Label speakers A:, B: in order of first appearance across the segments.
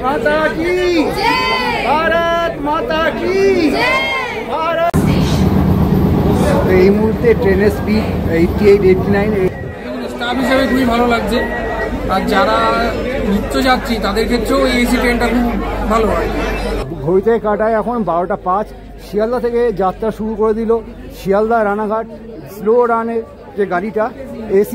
A: माता की भारत माता की भारत। এই মুহূর্তে ট্রেনের স্পিড 88-89।
B: স্টাফ হিসেবে খুবই ভালো লাগছে, আর যারা নিত্যযাত্রী তাদের ক্ষেত্রেও এই এসি ট্রেনটা খুব ভালো হয়।
A: ঘড়িতে কাটায় এখন 12টা 5। শিয়ালদা থেকে যাত্রা শুরু করে দিল শিয়ালদা রানাঘাট স্লো রানের যে গাড়িটা এসি।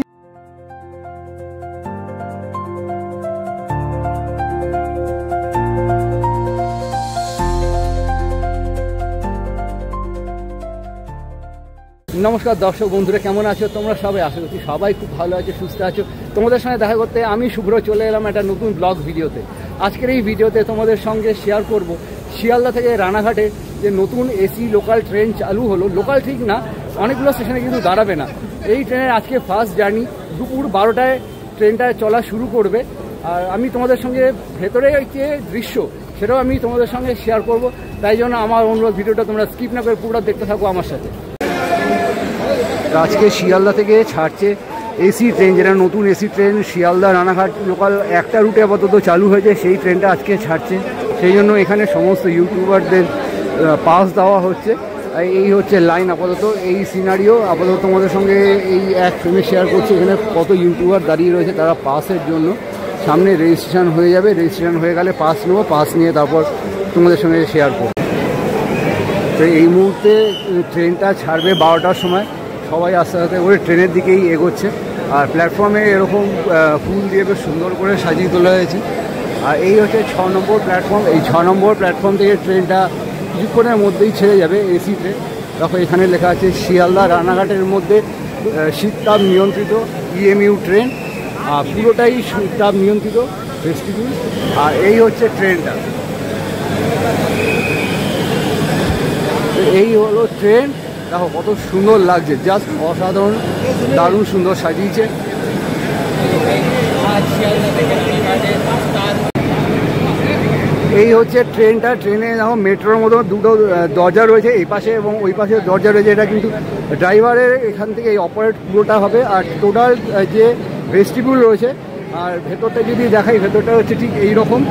A: নমস্কার দর্শক বন্ধুরা, কেমন আছো তোমরা সবাই? আশা করছি সবাই খুব ভালো আছো, সুস্থ আছো। তোমাদের সঙ্গে দেখা করতে আমি শুভ্র চলে এলাম একটা নতুন ব্লগ ভিডিওতে। আজকের এই ভিডিওতে তোমাদের সঙ্গে শেয়ার করব শিয়ালদা থেকে রানাঘাটে যে নতুন এসি লোকাল ট্রেন চালু হলো। লোকাল ঠিক না, অনেকগুলো স্টেশনে কিন্তু দাঁড়াবে না। এই ট্রেনের আজকে ফার্স্ট জার্নি, দুপুর 12টায় ট্রেনটা চলা শুরু করবে। আর আমি তোমাদের সঙ্গে ভেতরে যে দৃশ্য সেটাও আমি তোমাদের সঙ্গে শেয়ার করব। তাই জন্য আমার অনুরোধ, ভিডিওটা তোমরা স্কিপ না করে পুরোটা দেখতে থাকো আমার সাথে। আজকে শিয়ালদা থেকে ছাড়ছে এসি ট্রেন, যেটা নতুন AC train. Sealdah Ranaghat local একটা রুটে আপাতত চালু হয়েছে, সেই ট্রেনটা আজকে ছাড়ছে। সেই জন্য এখানে সমস্ত ইউটিউবারদের পাস দেওয়া হচ্ছে। এই হচ্ছে লাইন আপাতত, এই সিনারিও আপাতত তোমাদের সঙ্গে এই এক ফ্রেমে শেয়ার করছি। এখানে কত ইউটিউবার দাঁড়িয়ে রয়েছে তারা পাসের জন্য। সামনে রেজিস্ট্রেশন হয়ে যাবে, রেজিস্ট্রেশন হয়ে গেলে পাস নেবো, পাস নিয়ে তারপর তোমাদের সঙ্গে শেয়ার করবো। তো এই মুহূর্তে ট্রেনটা ছাড়বে 12টার সময়। সবাই আস্তে আস্তে করে ট্রেনের দিকেই এগোচ্ছে। আর প্ল্যাটফর্মে এরকম ফুল দিয়ে বেশ সুন্দর করে সাজিয়ে তোলা হয়েছে। আর এই হচ্ছে 6 নম্বর প্ল্যাটফর্ম। এই 6 নম্বর প্ল্যাটফর্ম থেকে ট্রেনটা কিছুক্ষণের মধ্যেই ছেড়ে যাবে, এসি ট্রেন। দেখো এখানে লেখা আছে শিয়ালদা রানাঘাটের মধ্যে শীততাপ নিয়ন্ত্রিত ইএমইউ ট্রেন। আর পুরোটাই শীততাপ নিয়ন্ত্রিত ভেস্টিবিউল। আর এই হচ্ছে ট্রেনটা, এই হলো ট্রেন। দেখো কত সুন্দর লাগছে, জাস্ট অসাধারণ, দারুণ সুন্দর সাজিয়েছে। এই হচ্ছে ট্রেনটা। ট্রেনে দেখো মেট্রোর মতো দুটো দরজা রয়েছে, এই পাশে এবং ওই পাশে দরজা রয়েছে। এটা কিন্তু ড্রাইভারের এখান থেকে এই অপারেট পুরোটা হবে। আর টোটাল যে ভেস্টিবিউল রয়েছে, আর ভেতরটা যদি দেখাই, ভেতরটা হচ্ছে ঠিক এই রকম।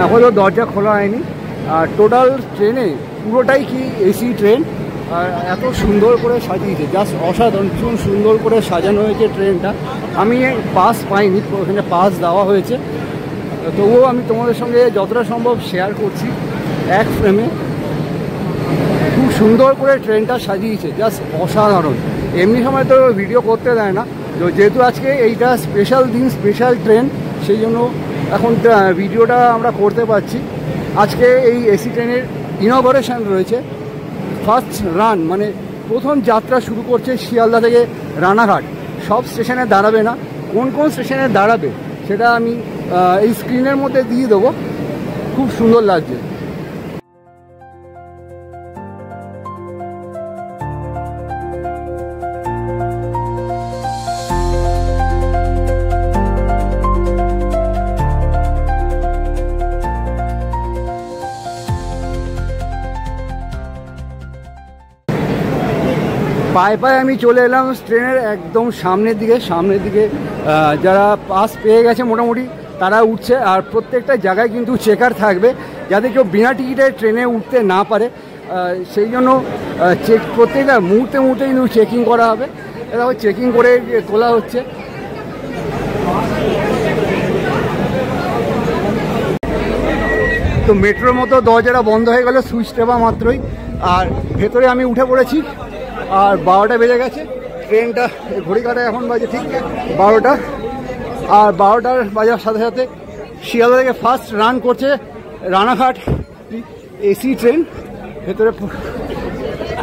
A: এখনও দরজা খোলা হয়নি। আর টোটাল ট্রেনে পুরোটাই কি এসি ট্রেন। আর এত সুন্দর করে সাজিয়েছে, জাস্ট অসাধারণ, ভীষণ সুন্দর করে সাজানো হয়েছে ট্রেনটা। আমি পাস পাইনি, ওখানে পাস দেওয়া হয়েছে, তবুও আমি তোমাদের সঙ্গে যতটা সম্ভব শেয়ার করছি এক ফ্রেমে। খুব সুন্দর করে ট্রেনটা সাজিয়েছে, জাস্ট অসাধারণ। এমনি সময় তো ভিডিও করতে দেয় না, যেহেতু আজকে এইটা স্পেশাল দিন, স্পেশাল ট্রেন, সেই জন্য এখন ভিডিওটা আমরা করতে পারছি। আজকে এই এসি ট্রেনের ইনগরেশন রয়েছে, ফার্স্ট রান, মানে প্রথম যাত্রা শুরু করছে শিয়ালদা থেকে রানাঘাট। সব স্টেশনে দাঁড়াবে না, কোন কোন স্টেশনে দাঁড়াবে সেটা আমি এই স্ক্রিনের মধ্যে দিয়ে দেবো। খুব সুন্দর লাগছে। পায়ে পায়ে আমি চলে এলাম ট্রেনের একদম সামনের দিকে। যারা পাস পেয়ে গেছে মোটামুটি তারা উঠছে। আর প্রত্যেকটা জায়গায় কিন্তু চেকার থাকবে, যাতে কেউ বিনা টিকিটে ট্রেনে উঠতে না পারে। সেই জন্য প্রত্যেকটা মুহূর্তে কিন্তু চেকিং করা হবে। এরকম চেকিং করে তোলা হচ্ছে। তো মেট্রোর মতো দরজাটা বন্ধ হয়ে গেল সুইচ টেপা মাত্রই। আর ভেতরে আমি উঠে পড়েছি। আর 12টা বেজে গেছে, ট্রেনটা ঘড়ি কাটায় এখন বাজে ঠিক 12টা। আর 12টার বাজার সাথে সাথে শিয়ালদা থেকে ফার্স্ট রান করছে রানাঘাট এসি ট্রেন। ভেতরে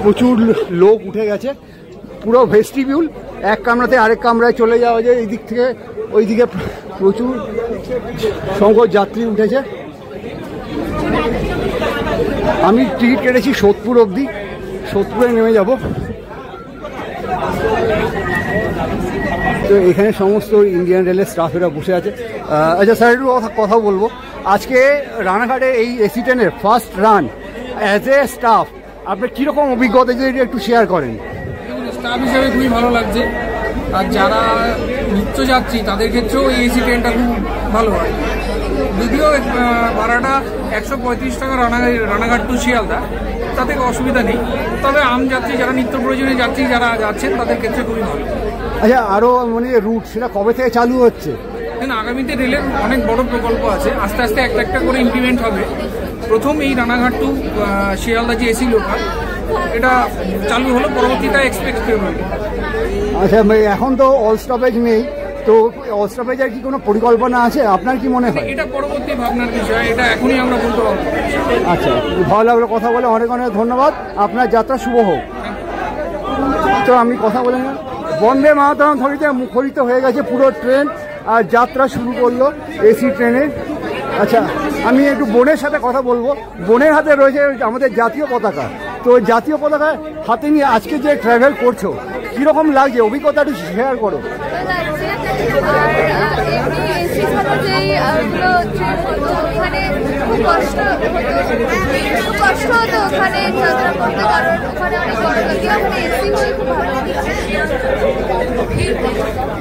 A: প্রচুর লোক উঠে গেছে, পুরো ভেস্টিবিউল। এক কামরাতে আরেক কামরায় চলে যাওয়া যায়। এই দিক থেকে ওই দিকে প্রচুর সংখ্যক যাত্রী উঠেছে। আমি টিকিট কেটেছি সোদপুর অবধি, সোদপুরে নেমে যাব। তো এখানে সমস্ত ইন্ডিয়ান রেলের স্টাফেরা বসে আছে। আচ্ছা স্যার, একটু কথা বলবো। আজকে রানাঘাটে এই এসি ট্রেনের first run, as a staff আপনার কীরকম অভিজ্ঞতা যদি একটু শেয়ার করেন?
B: স্টাফ হিসেবে খুবই ভালো লাগছে, আর যারা নিত্যযাত্রী তাদের ক্ষেত্রেও এই এসি ট্রেনটা খুব ভালো হয়। যদিও ভাড়াটা 135 টাকা রানাঘাট টু শিয়ালদা, তাতে অসুবিধা নেই। তবে যাত্রী যারা নিত্য প্রয়োজনীয় যাত্রী যারা যাচ্ছেন তাদের ক্ষেত্রে খুবই ভালো।
A: আচ্ছা, আরও মানে রুট সেটা কবে থেকে চালু হচ্ছে?
B: আগামীতে রেলের অনেক বড় প্রকল্প আছে, আস্তে আস্তে একটা একটা করে ইমপ্লিমেন্ট হবে। প্রথম এই রানাঘাট টু শিয়ালদা যে এসি লোকাল, এটা চালু হলো, পরবর্তীটা এক্সপেক্টেড হবে।
A: আচ্ছা, এখন তো অল স্টপেজ নেই, তো অল স্টপেজের কি কোনো পরিকল্পনা আছে? আপনার কি মনে হয়?
B: এটা পরবর্তী ভাবনার বিষয়, এটা এখনই আমরা বলতে পারবো।
A: আচ্ছা, ভালো লাগলো কথা বলে, অনেক অনেক ধন্যবাদ। আপনার যাত্রা শুভ হোক। তো আমি কথা বলে না, বন্দে মাতরম ধ্বনিতে মুখরিত হয়ে গেছে পুরো ট্রেন, আর যাত্রা শুরু করলো এসি ট্রেনের। আচ্ছা, আমি একটু বোনের সাথে কথা বলবো। বোনের হাতে রয়েছে আমাদের জাতীয় পতাকা, তো জাতীয় পতাকা হাতে নিয়ে আজকে যে ট্রাভেল করছো, কীরকম লাগছে? অভিজ্ঞতা একটু শেয়ার করো।
C: কষ্ট হতো ওখানে যাত্রা করতে, কারণ ওখানে অনেক গরম লাগে, ওখানে এসি হয়ে খুব ভালো লাগে।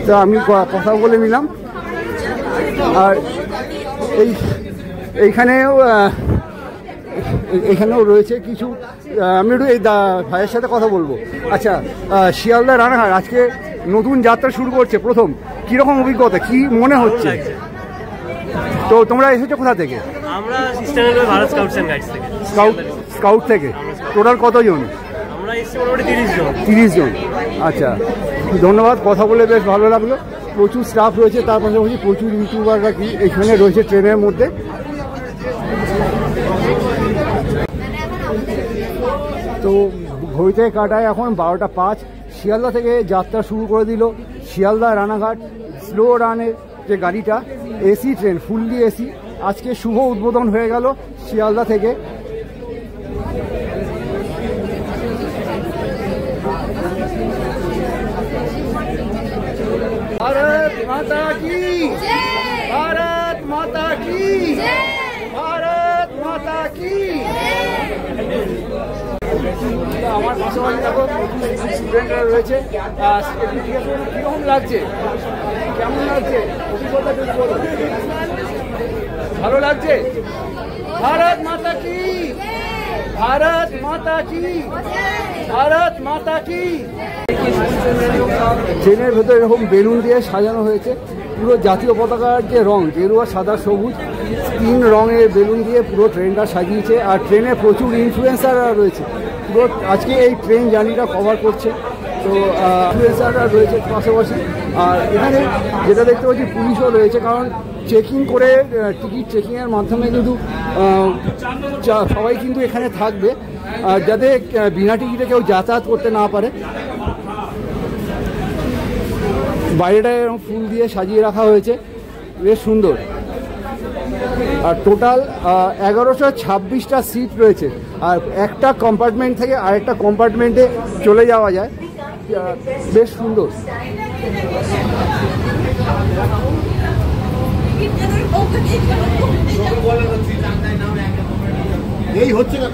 A: তো আমি কথা বলে নিলাম। আর এইখানেও রয়েছে কিছু, আমি একটু এই ভাইয়ের সাথে কথা বলবো। আচ্ছা, শিয়ালদা রানাঘাট আজকে নতুন যাত্রা শুরু করছে প্রথম, কীরকম অভিজ্ঞতা, কি মনে হচ্ছে? তো তোমরা এসেছো কোথা থেকে?
D: আমরা সিস্টেমের ভারত স্কাউটস এন্ড গাইডস থেকে।
A: স্কাউট থেকে টোটাল কতজন?
D: আমরা এসেছি মোটামুটি 30 জন।
A: 30 জন, আচ্ছা, ধন্যবাদ। কথা বলে বেশ ভালো লাগলো। প্রচুর স্টাফ রয়েছে, তার পাশাপাশি প্রচুর ইউটিউবাররা কি এখানে রয়েছে ট্রেনের মধ্যে। তো ঘড়িতে কাটায় এখন 12টা 5। শিয়ালদা থেকে যাত্রা শুরু করে দিল শিয়ালদা রানাঘাট স্লো রানের যে গাড়িটা, এসি ট্রেন, ফুললি এসি। আজকে শুভ উদ্বোধন হয়ে গেল শিয়ালদা থেকে। भारत माता की जय, भारत माता की जय, भारत माता की আমার পাশাপাশি দেখো স্টুডেন্টরা রয়েছে। কিরকম লাগছে, কেমন লাগছে অভিজ্ঞতা একটু বলো। ভালো লাগছে? भारत माता की, भारत माता की, भारत माता की। ট্রেনের ভেতরে এরকম বেলুন দিয়ে সাজানো হয়েছে পুরো জাতীয় পতাকার যে রং, গেরুয়া সাদা সবুজ, 3 রঙের বেলুন দিয়ে পুরো ট্রেনটা সাজিয়েছে। আর ট্রেনে প্রচুর ইনফ্লুয়েন্সাররা রয়েছে, পুরো আজকে এই ট্রেন জার্নিটা কভার করছে। তো ইনফ্লুয়েন্সাররা রয়েছে পাশাপাশি। আর এখানে যেটা দেখতে পাচ্ছি পুলিশও রয়েছে, কারণ চেকিং করে টিকিট চেকিংয়ের মাধ্যমে কিন্তু সবাই কিন্তু এখানে থাকবে, যাতে বিনা টিকিটে কেউ যাতায়াত করতে না পারে। বাইরেটা এরকম ফুল দিয়ে সাজিয়ে রাখা হয়েছে, বেশ সুন্দর। আর টোটাল 1126টা সিট রয়েছে, আর একটা কম্পার্টমেন্ট থেকে আরেকটা কম্পার্টমেন্টে চলে যাওয়া যায়, বেশ সুন্দর। এই হচ্ছে না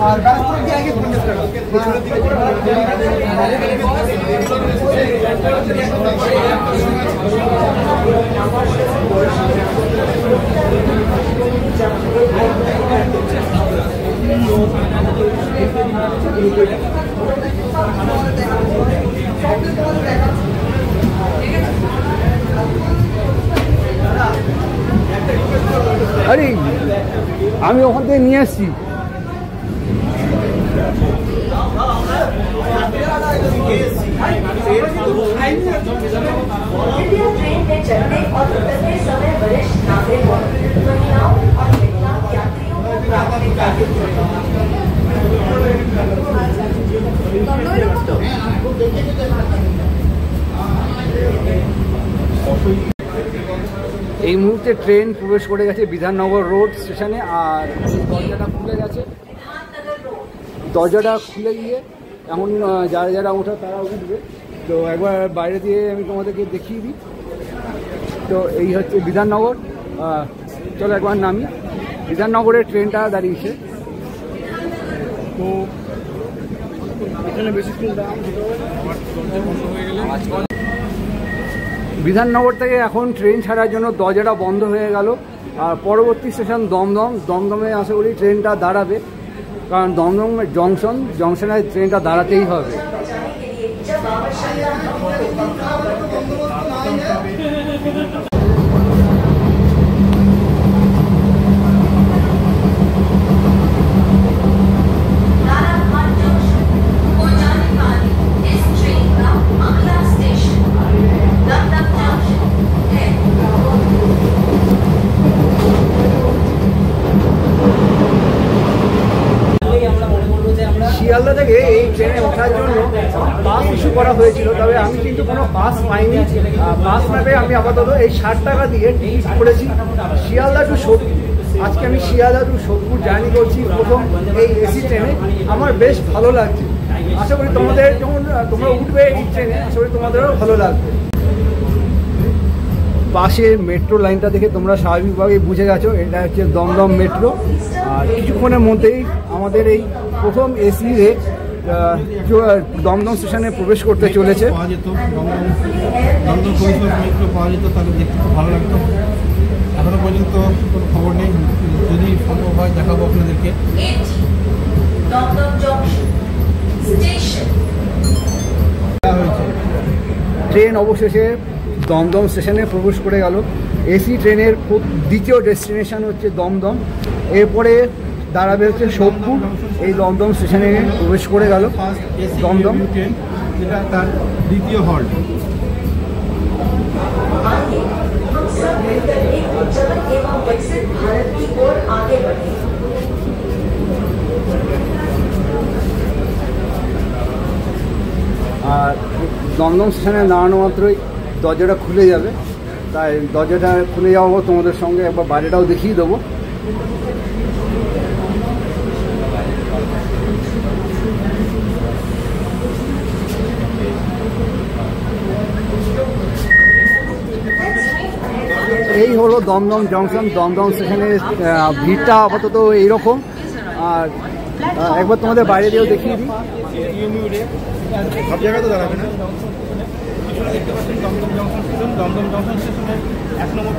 A: আর ব্যারাকপুর দিয়ে আগে ফোন করতে আরে আমি ওখান থেকে নিয়ে আসছি।
E: ट्रेन में चलने और उतरते समय वरिष्ठ नागरिकों, महिलाओं और विकलांग यात्रियों को प्राथमिकता दी
A: এই মুহূর্তে ট্রেন প্রবেশ করে গেছে বিধাননগর রোড স্টেশনে। আর দরজাটা খুলে গেছে, দরজাটা খুলে গিয়ে এখন যারা যারা ওঠা তারা উঠবে। তো একবার বাইরে দিয়ে আমি তোমাদেরকে দেখিয়ে দিই। তো এই হচ্ছে বিধাননগর। চলো একবার নামি। বিধাননগরের ট্রেনটা দাঁড়িয়েছে। তো এখানে বেশিক্ষণ বিধাননগর থেকে এখন ট্রেন ছাড়ার জন্য দরজাটা বন্ধ হয়ে গেল। আর পরবর্তী স্টেশন দমদম। দমদমে আশা করি ট্রেনটা দাঁড়াবে, কারণ দমদম জংশনে ট্রেনটা দাঁড়াতেই হবে। শিয়ালদা থেকে এই ট্রেনে ওঠার জন্য পাস ইস্যু করা হয়েছিল, তবে আমি কিন্তু কোনো পাস পাইনি। পাস ম্যাপে আমি আপাতত এই 60 টাকা দিয়ে টিকিট করেছি শিয়ালদা টু সোদপুর। আজকে আমি শিয়ালদা টু সোদপুর জার্নি করছি প্রথম এই এসি ট্রেনে। আমার বেশ ভালো লাগছে। আশা করি তোমাদের যখন তোমরা উঠবে এই ট্রেনে, আশা করি তোমাদেরও ভালো লাগবে। পাশে মেট্রো লাইনটা দেখে তোমরা স্বাভাবিকভাবে বুঝে গেছো এটা হচ্ছে দমদম মেট্রো। আর কিছুক্ষণের মধ্যেই আমাদের এই প্রথম এসি রে দমদম স্টেশনে প্রবেশ করতে চলেছে।
F: পাওয়া যেত দমদম মেট্রো পাওয়া যেত, তাহলে দেখতে খুব ভালো লাগতো। এখনো পর্যন্ত কোনো খবর নেই, যদি সম্ভব হয় দেখাবো আপনাদেরকে।
A: ট্রেন অবশেষে দমদম স্টেশনে প্রবেশ করে গেল। এসি ট্রেনের দ্বিতীয় ডেস্টিনেশন হচ্ছে দমদম, এরপরে দাঁড়াবে হচ্ছে সোদপুর। এই দমদম স্টেশনে প্রবেশ করে গেল দমদম
F: ট্রেন, যেটা তার দ্বিতীয় হল্ট।
A: আর দমদম স্টেশনে দাঁড়ানো মাত্রই দরজাটা খুলে যাবে, তাই দরজাটা খুলে যাবো তোমাদের সঙ্গে একবার বাইরেটাও দেখিয়ে দেবো। এই হলো দমদম জংশন। দমদম স্টেশনের ভিড়টা আপাতত এইরকম। আর একবার তোমাদের বাইরে দিয়েও দেখিয়ে দিই।
F: সব জায়গায় তো দাঁড়াবে না। দমদম জংশন স্টেশনের 1 নম্বর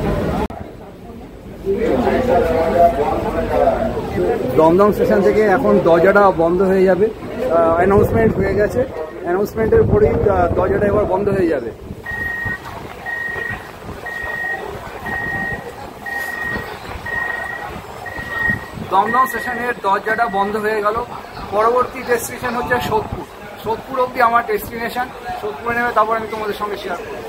A: দমদম স্টেশন থেকে এখন দরজাটা বন্ধ হয়ে যাবে। অ্যানাউন্সমেন্ট হয়ে গেছে, অ্যানাউন্সমেন্টের পরেই দরজাটা এবার বন্ধ হয়ে যাবে। দমদম স্টেশনের দরজাটা বন্ধ হয়ে গেল। পরবর্তী ডেস্টিনেশন হচ্ছে সোদপুর। সোদপুর অবধি আমার ডেস্টিনেশন। সোদপুরে নেমে তারপর আমি তোমাদের সঙ্গে শেয়ার করব।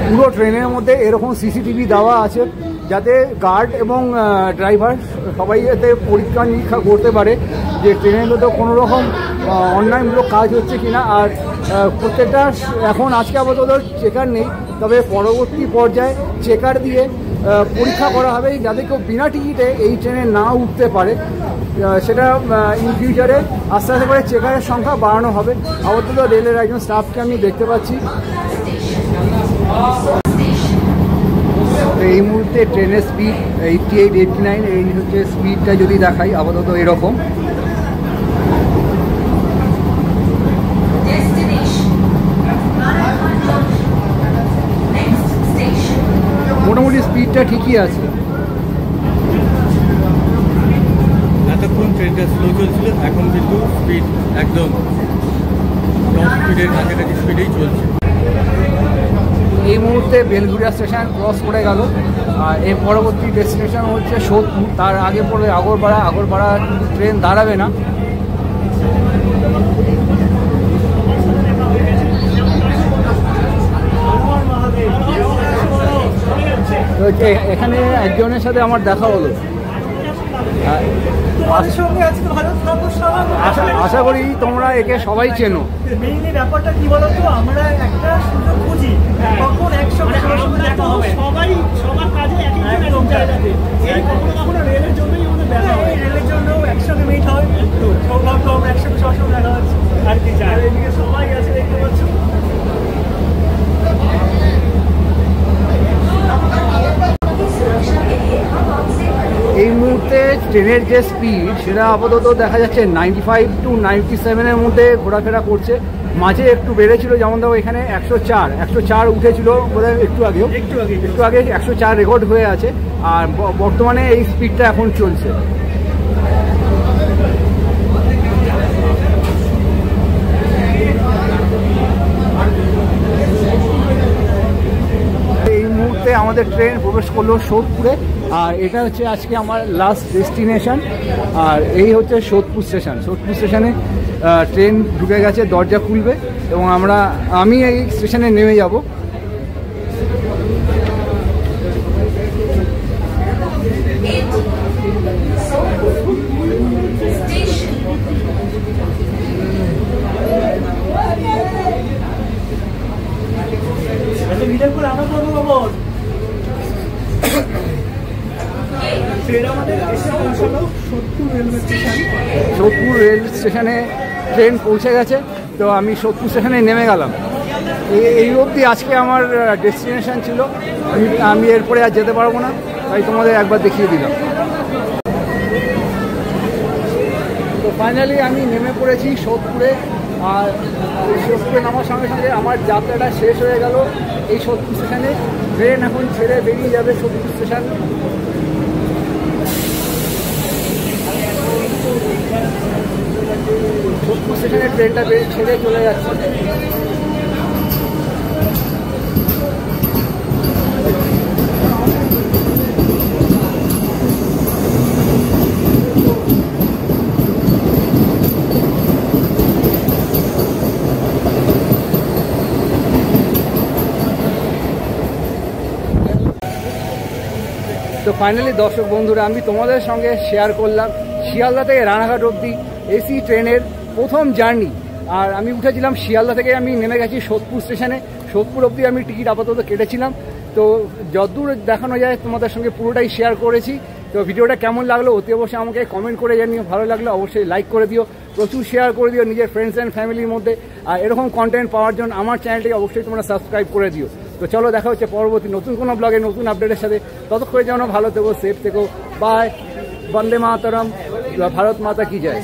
A: পুরো ট্রেনের মধ্যে এরকম সিসিটিভি দেওয়া আছে, যাতে গার্ড এবং ড্রাইভার সবাই এতে পরীক্ষা নিরীক্ষা করতে পারে যে ট্রেনের মধ্যে কোনো রকম অন্যায়মূলক কাজ হচ্ছে কিনা। আর প্রত্যেকটা এখন আজকে আপাতত চেকার নেই, তবে পরবর্তী পর্যায়ে চেকার দিয়ে পরীক্ষা করা হবে যাতে কেউ বিনা টিকিটে এই ট্রেনে না উঠতে পারে। সেটা ইন ফিউচারে আস্তে আস্তে করে চেকারের সংখ্যা বাড়ানো হবে। আপাতত রেলের একজন স্টাফকে আমি দেখতে পাচ্ছি। এই মুহূর্তে ট্রেনের স্পিড 88, 89 এই হচ্ছে স্পিডটা। যদি দেখাই আপাতত এরকম। মোটামুটি স্পিডটা ঠিকই আছে।
F: এতক্ষণ ট্রেনটা স্লো চলছিল, এখন কিন্তু স্পিড একদম টপ স্পিডের কাছাকাছি স্পিডেই চলছে।
A: এই মুহূর্তে বেলঘুরিয়া স্টেশন ক্রস করে গেল। আর এর পরবর্তী ডেস্টিনেশন হচ্ছে সোদপুর। তার আগে পড়বে আগরপাড়া। আগরপাড়া ট্রেন দাঁড়াবে না। তো এখানে একজনের সাথে আমার দেখা হলো। আশা করি তোমরা একে সবাই চেনো।
G: মেইনলি ব্যাপারটা কি বলতো, আমরা একটা সুযোগ খুঁজি কখন একসঙ্গে সবাই সবার কাজে একই জায়গাতে। এই কখনো কখনো রেলের জন্যই আমাদের দেখা হয়, রেলের জন্যও একসঙ্গে মিট হয়। সৌভাগ্য আমরা একসঙ্গে সবসময় দেখা হচ্ছে আর কি। আর এদিকে সবাই আছে দেখতে পাচ্ছ।
A: এই মুহূর্তে ট্রেনের যে স্পিড সেটা আপাতত দেখা যাচ্ছে 95 to 97-এর মধ্যে ঘোরাফেরা করছে। মাঝে একটু বেড়েছিল, যেমন দেখো এখানে 104 উঠেছিল বোধহয় একটু আগে 104 রেকর্ড হয়ে আছে। আর বর্তমানে এই স্পিডটা এখন চলছে। এই মুহূর্তে আমাদের ট্রেন প্রবেশ করলো সোদপুরে, আর এটা হচ্ছে আজকে আমার লাস্ট ডেস্টিনেশন। আর এই হচ্ছে সোদপুর স্টেশন। সোদপুর স্টেশনে ট্রেন ঢুকে গেছে, দরজা খুলবে এবং আমি এই স্টেশনে নেমে যাব। সোদপুর রেল স্টেশনে ট্রেন পৌঁছে গেছে, তো আমি সোদপুর স্টেশনে নেমে গেলাম। এই অবধি আজকে আমার ডেস্টিনেশন ছিল। আমি এরপরে আর যেতে পারবো না, তাই তোমাদের একবার দেখিয়ে দিলাম। তো ফাইনালি আমি নেমে পড়েছি সোদপুরে। আর সোদপুরে নামার সঙ্গে সঙ্গে আমার যাত্রাটা শেষ হয়ে গেল এই সোদপুর স্টেশনে। ট্রেন এখন ছেড়ে বেরিয়ে যাবে সোদপুর স্টেশন। সোদপুর স্টেশনে ট্রেনটা ছেড়ে চলে যাচ্ছে। তো ফাইনালি দর্শক বন্ধুরা, আমি তোমাদের সঙ্গে শেয়ার করলাম শিয়ালদা থেকে রানাঘাট অবধি এসি ট্রেনের প্রথম জার্নি। আর আমি উঠেছিলাম শিয়ালদা থেকে, আমি নেমে গেছি সোদপুর স্টেশনে। সোদপুর অবধি আমি টিকিট আপাতত কেটেছিলাম। তো যতদূর দেখানো যায় তোমাদের সঙ্গে পুরোটাই শেয়ার করেছি। তো ভিডিওটা কেমন লাগলো অতি অবশ্যই আমাকে কমেন্ট করে জানিও। ভালো লাগলো অবশ্যই লাইক করে দিও, প্রচুর শেয়ার করে দিও নিজের ফ্রেন্ডস অ্যান্ড ফ্যামিলির মধ্যে। আর এরকম কন্টেন্ট পাওয়ার জন্য আমার চ্যানেলটিকে অবশ্যই তোমরা সাবস্ক্রাইব করে দিও। তো চলো, দেখা হচ্ছে পরবর্তী নতুন কোনো ব্লগে নতুন আপডেটের সাথে। ততক্ষণে যেন ভালো থেকো, সেফ থেকো। বাই। বন্দে মাতরম। ভারত মাতা কি জয়।